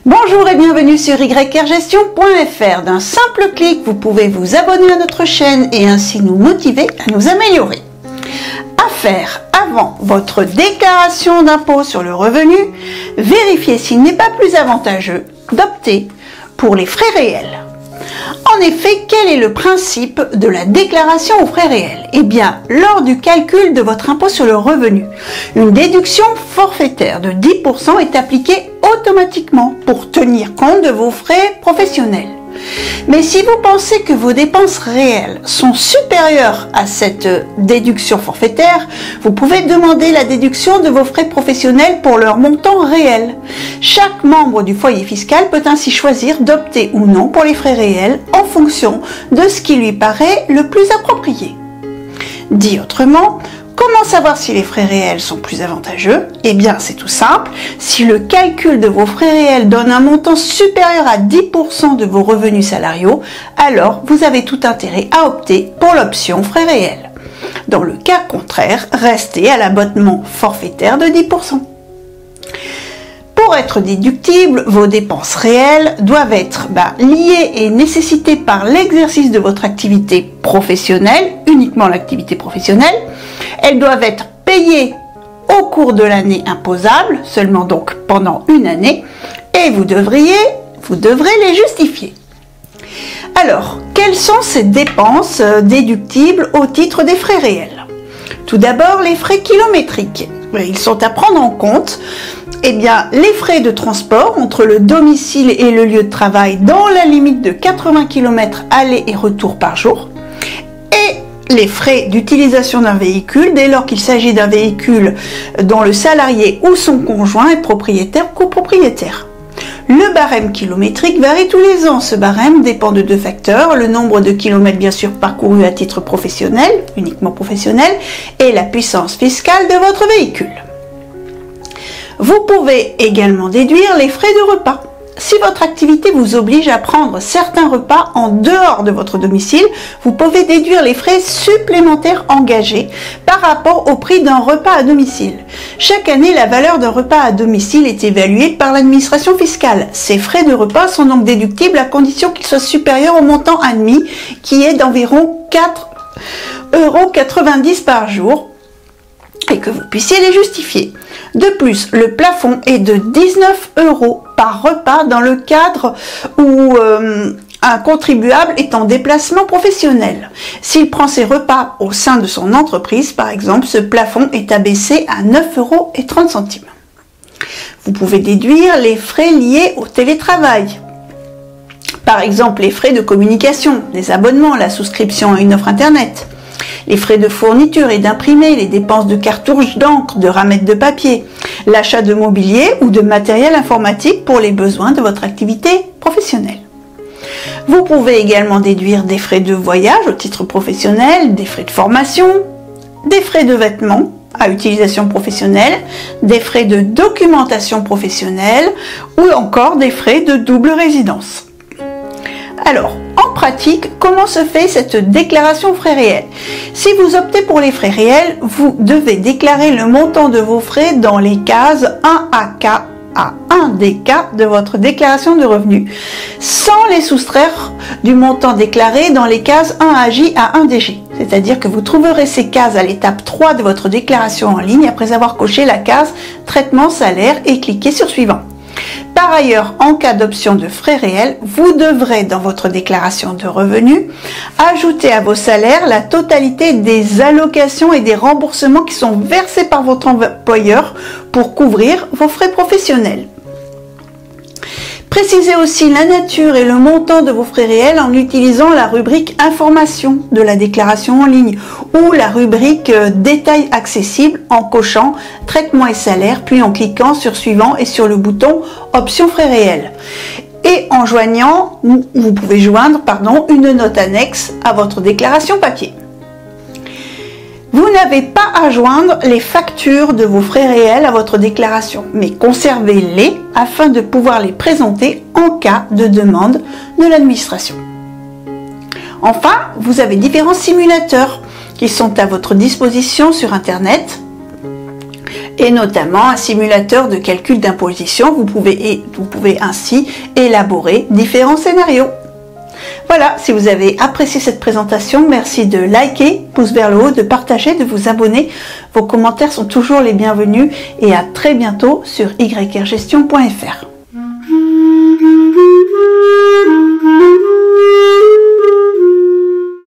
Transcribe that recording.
Bonjour et bienvenue sur yrgestion.fr. D'un simple clic, vous pouvez vous abonner à notre chaîne et ainsi nous motiver à nous améliorer. À faire avant votre déclaration d'impôt sur le revenu, vérifiez s'il n'est pas plus avantageux d'opter pour les frais réels. En effet, quel est le principe de la déclaration aux frais réels? Eh bien, lors du calcul de votre impôt sur le revenu, une déduction forfaitaire de 10% est appliquée automatiquement pour tenir compte de vos frais professionnels. Mais si vous pensez que vos dépenses réelles sont supérieures à cette déduction forfaitaire, vous pouvez demander la déduction de vos frais professionnels pour leur montant réel. Chaque membre du foyer fiscal peut ainsi choisir d'opter ou non pour les frais réels en fonction de ce qui lui paraît le plus approprié. Dit autrement, comment savoir si les frais réels sont plus avantageux? Eh bien, c'est tout simple. Si le calcul de vos frais réels donne un montant supérieur à 10% de vos revenus salariaux, alors vous avez tout intérêt à opter pour l'option frais réels. Dans le cas contraire, restez à l'abonnement forfaitaire de 10%. Pour être déductibles, vos dépenses réelles doivent être liées et nécessitées par l'exercice de votre activité professionnelle, uniquement l'activité professionnelle. Elles doivent être payées au cours de l'année imposable, seulement donc pendant une année, et vous devrez les justifier. Alors, quelles sont ces dépenses déductibles au titre des frais réels? Tout d'abord, les frais kilométriques. Ils sont à prendre en compte. Eh bien, les frais de transport entre le domicile et le lieu de travail dans la limite de 80 km aller et retour par jour. Et les frais d'utilisation d'un véhicule dès lors qu'il s'agit d'un véhicule dont le salarié ou son conjoint est propriétaire ou copropriétaire. Le barème kilométrique varie tous les ans. Ce barème dépend de deux facteurs, le nombre de kilomètres bien sûr parcourus à titre professionnel, uniquement professionnel, et la puissance fiscale de votre véhicule. Vous pouvez également déduire les frais de repas. Si votre activité vous oblige à prendre certains repas en dehors de votre domicile, vous pouvez déduire les frais supplémentaires engagés par rapport au prix d'un repas à domicile. Chaque année, la valeur d'un repas à domicile est évaluée par l'administration fiscale. Ces frais de repas sont donc déductibles à condition qu'ils soient supérieurs au montant admis, qui est d'environ 4,90 € par jour, et que vous puissiez les justifier. De plus, le plafond est de 19 € par repas dans le cadre où un contribuable est en déplacement professionnel. S'il prend ses repas au sein de son entreprise, par exemple, ce plafond est abaissé à 9,30 €. Vous pouvez déduire les frais liés au télétravail. Par exemple, les frais de communication, les abonnements, la souscription à une offre internet. Les frais de fourniture et d'imprimer, les dépenses de cartouches d'encre, de ramettes de papier, l'achat de mobilier ou de matériel informatique pour les besoins de votre activité professionnelle. Vous pouvez également déduire des frais de voyage au titre professionnel, des frais de formation, des frais de vêtements à utilisation professionnelle, des frais de documentation professionnelle ou encore des frais de double résidence. Alors, en pratique, comment se fait cette déclaration frais réels? Si vous optez pour les frais réels, vous devez déclarer le montant de vos frais dans les cases 1AK à 1DK de votre déclaration de revenus, sans les soustraire du montant déclaré dans les cases 1AJ à 1DG. C'est-à-dire que vous trouverez ces cases à l'étape 3 de votre déclaration en ligne après avoir coché la case traitement salaire et cliqué sur suivant. Par ailleurs, en cas d'option de frais réels, vous devrez, dans votre déclaration de revenus, ajouter à vos salaires la totalité des allocations et des remboursements qui sont versés par votre employeur pour couvrir vos frais professionnels. Précisez aussi la nature et le montant de vos frais réels en utilisant la rubrique Information de la déclaration en ligne ou la rubrique Détails accessibles en cochant Traitement et salaire, puis en cliquant sur Suivant et sur le bouton Options frais réels. Et en joignant, vous pouvez joindre une note annexe à votre déclaration papier. Vous n'avez pas à joindre les factures de vos frais réels à votre déclaration, mais conservez-les afin de pouvoir les présenter en cas de demande de l'administration. Enfin, vous avez différents simulateurs qui sont à votre disposition sur Internet et notamment un simulateur de calcul d'imposition. Vous pouvez ainsi élaborer différents scénarios. Voilà, si vous avez apprécié cette présentation, merci de liker, pouce vers le haut, de partager, de vous abonner. Vos commentaires sont toujours les bienvenus et à très bientôt sur yrgestion.fr.